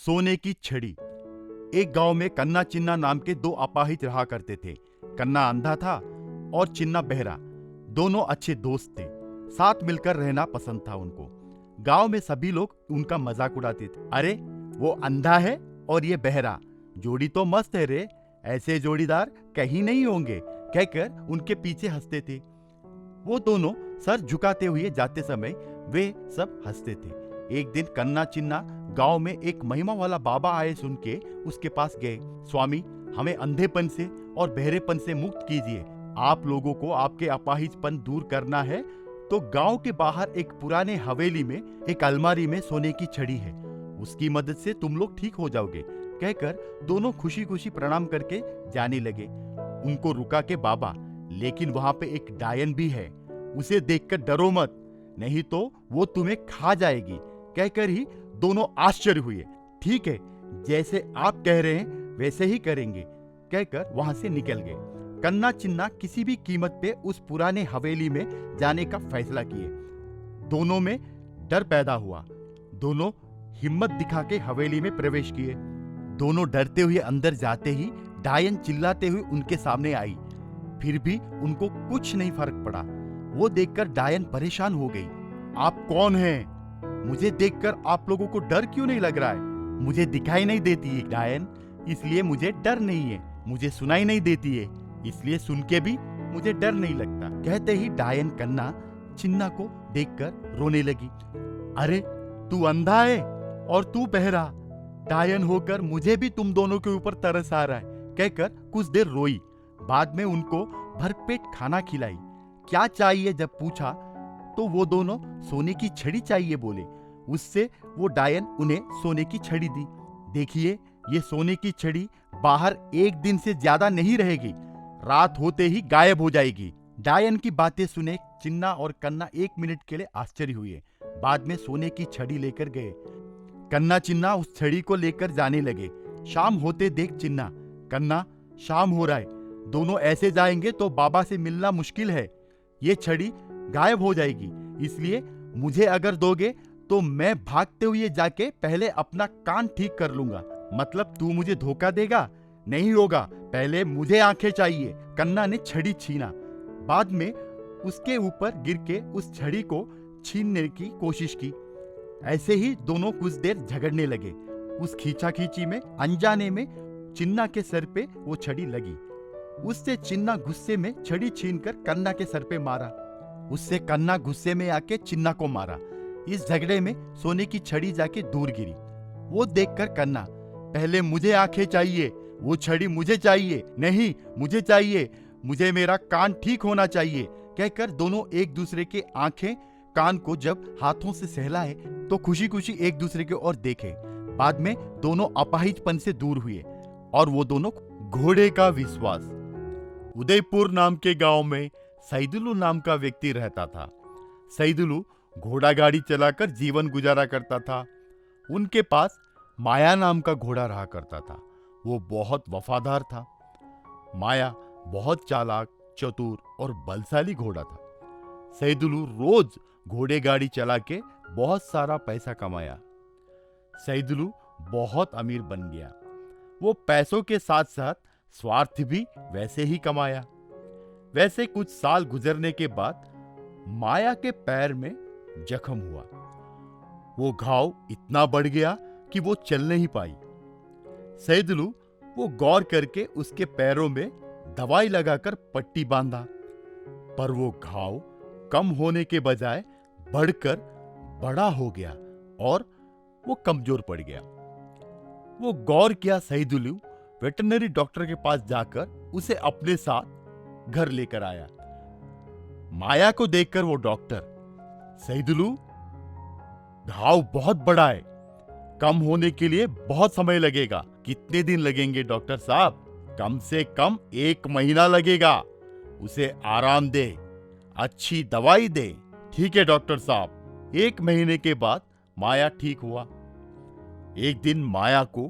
सोने की छड़ी। एक गांव में कन्ना चिन्ना नाम के दो अपाहिज रहा करते थे। कन्ना अंधा था और चिन्ना बहरा। दोनों अच्छे दोस्त थे। साथ मिलकर रहना पसंद था उनको। गांव में सभी लोग उनका मजाक उड़ाते थे। अरे वो अंधा है और ये बहरा, जोड़ी तो मस्त है रे, ऐसे जोड़ीदार कहीं नहीं होंगे, कहकर उनके पीछे हंसते थे। वो दोनों सर झुकाते हुए जाते समय वे सब हंसते थे। एक दिन कन्ना चिन्ना गांव में एक महिमा वाला बाबा आए सुन के उसके पास गए। स्वामी, हमें अंधेपन से और बहरेपन से मुक्त कीजिए। आप लोगों को आपके अपाहिजपन दूर करना है तो गांव के बाहर एक पुराने हवेली में एक अलमारी में सोने की छड़ी है, उसकी मदद से तुम लोग ठीक हो जाओगे, कहकर दोनों खुशी खुशी प्रणाम करके जाने लगे। उनको रुका के बाबा, लेकिन वहां पे एक डायन भी है, उसे देखकर डरो मत, नहीं तो वो तुम्हें खा जाएगी, कहकर ही दोनों आश्चर्य हुए। ठीक है, जैसे आप कह रहे हैं वैसे ही करेंगे, कहकर वहां से निकल गए। कन्ना चिन्ना किसी भी कीमत पे उस पुराने हवेली में जाने का फैसला किए। दोनों में डर पैदा हुआ। दोनों हिम्मत दिखा के हवेली में प्रवेश किए। दोनों डरते हुए अंदर जाते ही डायन चिल्लाते हुए उनके सामने आई। फिर भी उनको कुछ नहीं फर्क पड़ा। वो देखकर डायन परेशान हो गई। आप कौन हैं? मुझे देखकर आप लोगों को डर क्यों नहीं लग रहा है? मुझे दिखाई नहीं देती है डायन, इसलिए मुझे डर नहीं है। मुझे सुनाई नहीं देती है, इसलिए सुन के भी मुझे डर नहीं लगता। कहते ही डायन कन्ना चिन्ना को देखकर रोने लगी। अरे तू अंधा है और तू बहरा, डायन होकर मुझे भी तुम दोनों के ऊपर तरस आ रहा है, कहकर कुछ देर रोई। बाद में उनको भरपेट खाना खिलाई। क्या चाहिए जब पूछा तो वो दोनों सोने की छड़ी चाहिए बोले। उससे वो डायन उन्हें सोने की छड़ी दी। देखिए, ये सोने की छड़ी बाहर एक दिन से ज्यादा नहीं रहेगी, रात होते ही गायब हो जाएगी। डायन की बातें सुने चिन्ना और कन्ना 1 मिनट के लिए आश्चर्य हुए। बाद में सोने की छड़ी लेकर गए। कन्ना चिन्ना उस छड़ी को लेकर जाने लगे। शाम होते देख चिन्ना, कन्ना शाम हो रहा है, दोनों ऐसे जाएंगे तो बाबा से मिलना मुश्किल है, ये छड़ी गायब हो जाएगी, इसलिए मुझे अगर दोगे तो मैं भागते हुए जाके पहले अपना कान ठीक कर लूंगा। मतलब तू मुझे धोखा देगा? नहीं होगा, पहले मुझे आंखें चाहिए। कन्ना ने छड़ी छीना। बाद में उसके ऊपर गिर के उस छड़ी को छीनने की कोशिश की। ऐसे ही दोनों कुछ देर झगड़ने लगे। उस खींचाखींची में अनजाने में चिन्ना के सर पे वो छड़ी लगी। उससे चिन्ना गुस्से में छड़ी छीनकर कन्ना के सर पे मारा। उससे कन्ना गुस्से में आके चिन्ना को मारा। इस झगड़े में सोने की छड़ी जाके दूर गिरी। वो देखकर कन्ना, पहले मुझे आंखें चाहिए, वो छड़ी मुझे चाहिए, नहीं मुझे चाहिए, मुझे मेरा कान ठीक होना चाहिए, कहकर दोनों एक दूसरे के आंखें कान को जब हाथों से सहलाए तो खुशी खुशी एक दूसरे की ओर देखे। बाद में दोनों अपाहिजपन से दूर हुए और वो दोनों घोड़े का विश्वास। उदयपुर नाम के गांव में सैदुलू नाम का व्यक्ति रहता था। सैदुलू घोड़ा गाड़ी चलाकर जीवन गुजारा करता था। उनके पास माया नाम का घोड़ा रहा करता था। वो बहुत वफादार था। माया बहुत चालाक, चतुर और बलशाली घोड़ा था। सैदुलू रोज घोड़े गाड़ी चला के बहुत सारा पैसा कमाया। सैदुलू बहुत अमीर बन गया। वो पैसों के साथ साथ स्वार्थ भी वैसे ही कमाया। वैसे कुछ साल गुजरने के बाद माया के पैर में जख्म हुआ। वो घाव इतना बढ़ गया कि वो चल नहीं पाई। सैदुलू वो गौर करके उसके पैरों में दवाई लगाकर पट्टी बांधा, पर वो घाव कम होने के बजाय बढ़कर बड़ा हो गया और वो कमजोर पड़ गया। वो गौर किया। सैदुलू वेटरनरी डॉक्टर के पास जाकर उसे अपने साथ घर लेकर आया। माया को देखकर वो डॉक्टर, सैदुलू घाव बहुत बड़ा है, कम होने के लिए बहुत समय लगेगा। कितने दिन लगेंगे डॉक्टर साहब? कम से कम 1 महीना लगेगा। उसे आराम दे, अच्छी दवाई दे। ठीक है डॉक्टर साहब। 1 महीने के बाद माया ठीक हुआ। एक दिन माया को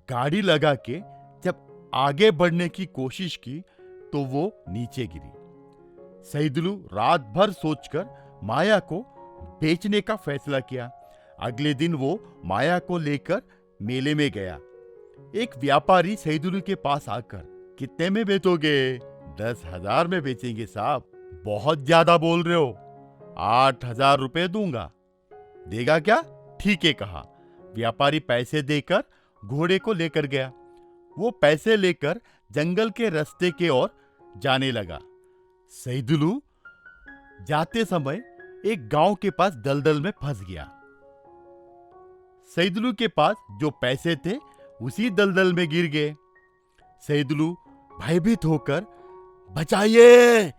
गाड़ी लगा के जब आगे बढ़ने की कोशिश की तो वो नीचे गिरी। सैदुलू रात भर सोचकर माया को बेचने का फैसला किया। अगले दिन वो माया को लेकर मेले में गया। एक व्यापारी सईदुल के पास आकर, कितने में बेचोगे? 10,000 में बेचेंगे साहब। बहुत ज्यादा बोल रहे हो। 8,000 रुपए दूंगा। देगा क्या? ठीक है, कहा। व्यापारी पैसे देकर घोड़े को लेकर गया। वो पैसे लेकर जंगल के रास्ते के ओर जाने लगा। सईदुल जाते समय एक गांव के पास दलदल में फंस गया। सईदुल के पास जो पैसे थे उसी दलदल में गिर गए। सईदुल भयभीत होकर बचाइए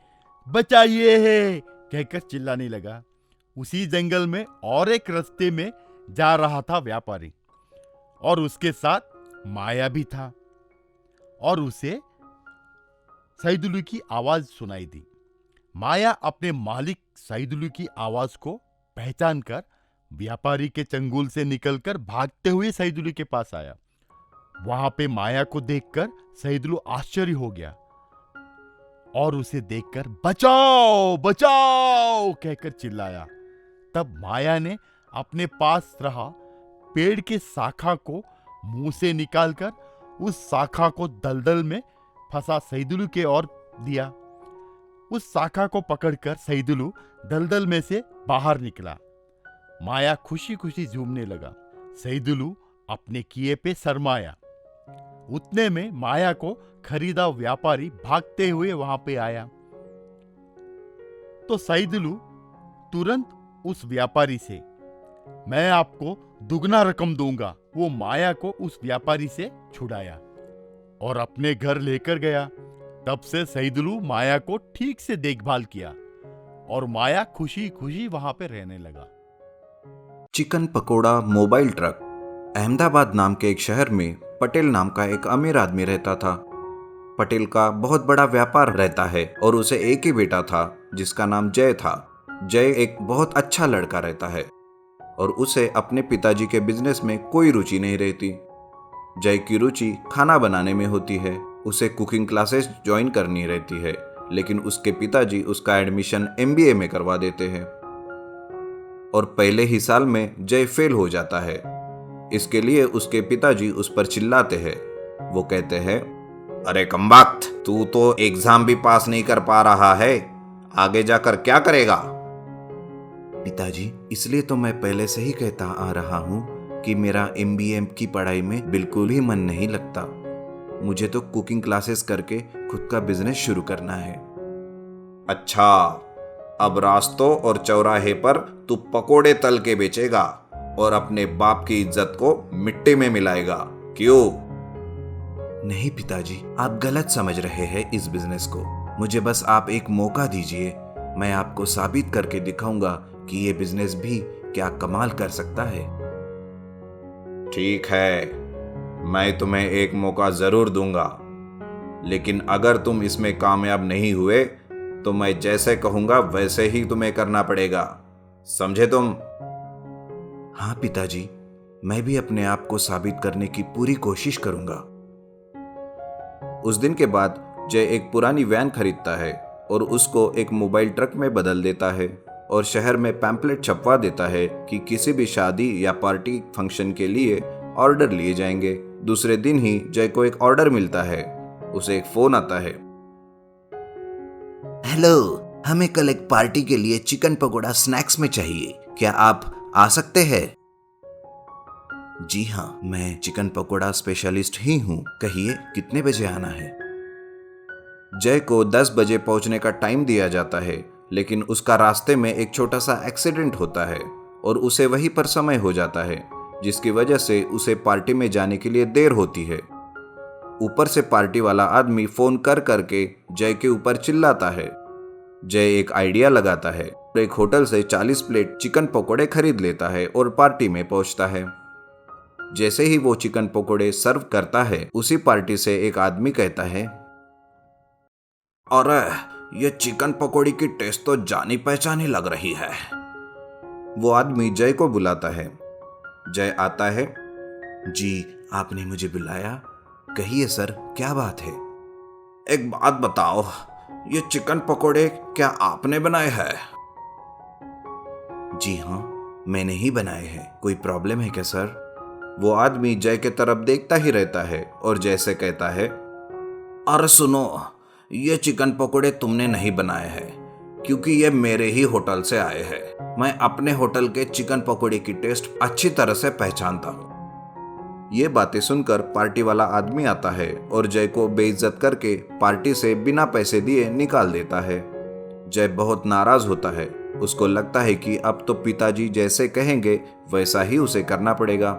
बचाइए कहकर चिल्लाने लगा। उसी जंगल में और एक रास्ते में जा रहा था व्यापारी, और उसके साथ माया भी था, और उसे सईदुल की आवाज सुनाई दी। माया अपने मालिक सईदुल की आवाज को पहचान कर व्यापारी के चंगुल से निकलकर भागते हुए सईदुल के पास आया। वहां पे माया को देखकर सईदुल आश्चर्य हो गया और उसे देखकर बचाओ बचाओ कहकर चिल्लाया। तब माया ने अपने पास रहा पेड़ के शाखा को मुंह से निकालकर उस शाखा को दलदल में फंसा सईदुल के ओर दिया। उस शाखा को पकड़कर सईदुल दलदल में से बाहर निकला। माया खुशी खुशी झूमने लगा। सईदुल अपने किए पे शर्माया। उतने में माया को खरीदा व्यापारी भागते हुए वहां पे आया। तो सईदुल तुरंत उस व्यापारी से, मैं आपको दुगना रकम दूंगा, वो माया को उस व्यापारी से छुड़ाया और अपने घर लेकर गया। तब से सईदुल माया को ठीक से देखभाल किया और माया खुशी खुशी वहां पे रहने लगा। Chicken pakora mobile truck. Ahmedabad नाम के एक शहर में पटेल नाम का एक अमीर आदमी रहता था। पटेल का बहुत बड़ा व्यापार रहता है और उसे एक ही बेटा था जिसका नाम जय था। जय एक बहुत अच्छा लड़का रहता है और उसे अपने पिताजी के बिजनेस में कोई रुचि नहीं रहती। जय की रुचि खाना बनाने में होती है। उसे कुकिंग क्लासेस ज्वाइन करनी रहती है, लेकिन उसके पिताजी उसका एडमिशन MBA में करवा देते हैं और पहले ही साल में जय फेल हो जाता है। इसके लिए उसके पिताजी उस पर चिल्लाते हैं। वो कहते हैं, अरे कमबख्त, तू तो एग्जाम भी पास नहीं कर पा रहा है, आगे जाकर क्या करेगा? पिताजी, इसलिए तो मैं पहले से ही कहता आ रहा हूँ कि मेरा MBA की पढ़ाई में बिल्कुल भी मन नहीं लगता। मुझे तो कुकिंग क्लासेस करके खुद का बिजनेस शुरू करना है। अच्छा, अब रास्तों और चौराहे पर तू पकोड़े तल के बेचेगा और अपने बाप की इज्जत को मिट्टी में मिलाएगा, क्यों? नहीं पिताजी, आप गलत समझ रहे हैं इस बिजनेस को। मुझे बस आप एक मौका दीजिए, मैं आपको साबित करके दिखाऊंगा कि ये बिजनेस भी क्या कमाल कर सकता है। ठीक है, मैं तुम्हें एक मौका जरूर दूंगा, लेकिन अगर तुम इसमें कामयाब नहीं हुए तो मैं जैसे कहूंगा वैसे ही तुम्हें करना पड़ेगा, समझे तुम? हाँ पिताजी, मैं भी अपने आप को साबित करने की पूरी कोशिश करूंगा। उस दिन के बाद जय एक पुरानी वैन खरीदता है और उसको एक मोबाइल ट्रक में बदल देता है और शहर में पैम्पलेट छपवा देता है कि किसी भी शादी या पार्टी फंक्शन के लिए ऑर्डर लिए जाएंगे। दूसरे दिन ही जय को एक ऑर्डर मिलता है। उसे एक फोन आता है। हेलो, हमें कल एक पार्टी के लिए चिकन पकोड़ा स्नैक्स में चाहिए, क्या आप आ सकते हैं? जी हाँ, मैं चिकन पकोड़ा स्पेशलिस्ट ही हूँ, कहिए कितने बजे आना है? जय को 10 बजे पहुंचने का टाइम दिया जाता है, लेकिन उसका रास्ते में एक छोटा सा एक्सीडेंट होता है और उसे वहीं पर समय हो जाता है, जिसकी वजह से उसे पार्टी में जाने के लिए देर होती है। ऊपर से पार्टी वाला आदमी फोन कर करके जय के ऊपर चिल्लाता है। जय एक आइडिया लगाता है, एक होटल से 40 प्लेट चिकन पकोड़े खरीद लेता है और पार्टी में पहुंचता है। जैसे ही वो चिकन पकोड़े सर्व करता है, उसी पार्टी से एक आदमी कहता है, अरे ये चिकन पकोड़ी की टेस्ट तो जानी पहचानी लग रही है। वो आदमी जय को बुलाता है। जय आता है। जी, आपने मुझे बुलाया, कहिए सर, क्या बात है? एक बात बताओ, ये चिकन पकोड़े क्या आपने बनाए हैं? जी हाँ, मैंने ही बनाए हैं, कोई प्रॉब्लम है क्या सर? वो आदमी जय के तरफ देखता ही रहता है और जय से कहता है, अरे सुनो, ये चिकन पकोड़े तुमने नहीं बनाए हैं, क्योंकि ये मेरे ही होटल से आए हैं। मैं अपने होटल के चिकन पकोड़े की टेस्ट अच्छी तरह से पहचानता हूँ। ये बातें सुनकर पार्टी वाला आदमी आता है और जय को बेइज्जत करके पार्टी से बिना पैसे दिए निकाल देता है। जय बहुत नाराज होता है। उसको लगता है कि अब तो पिताजी जैसे कहेंगे वैसा ही उसे करना पड़ेगा।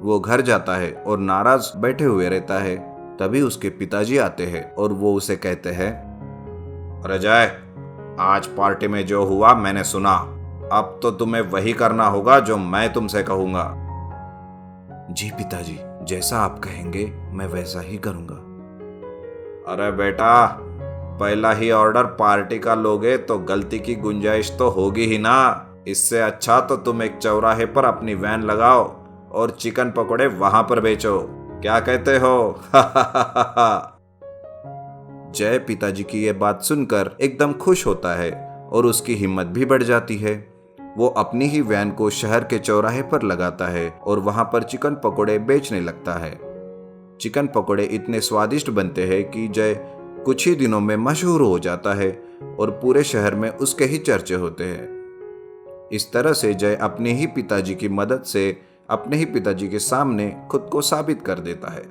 वो घर जाता है और नाराज बैठे हुए रहता है। तभी उसके पिताजी आते हैं और वो उसे कहते हैं, अरे जय, आज पार्टी में जो हुआ मैंने सुना। अब तो तुम्हें वही करना होगा जो मैं तुमसे कहूंगा। जी पिताजी, जैसा आप कहेंगे मैं वैसा ही करूंगा। अरे बेटा, पहला ही ऑर्डर पार्टी का लोगे तो गलती की गुंजाइश तो होगी ही ना। इससे अच्छा तो तुम एक चौराहे पर अपनी वैन लगाओ और चिकन पकोड़े वहां पर बेचो। क्या कहते हो? जय पिताजी की यह बात सुनकर एकदम खुश होता है और उसकी हिम्मत भी बढ़ जाती है। वो अपनी ही वैन को शहर के चौराहे पर लगाता है और वहां पर चिकन पकोड़े बेचने लगता है। चिकन पकोड़े इतने स्वादिष्ट बनते हैं कि जय कुछ ही दिनों में मशहूर हो जाता है और पूरे शहर में उसके ही चर्चे होते हैं। इस तरह से जय अपने ही पिताजी की मदद से अपने ही पिताजी के सामने खुद को साबित कर देता है।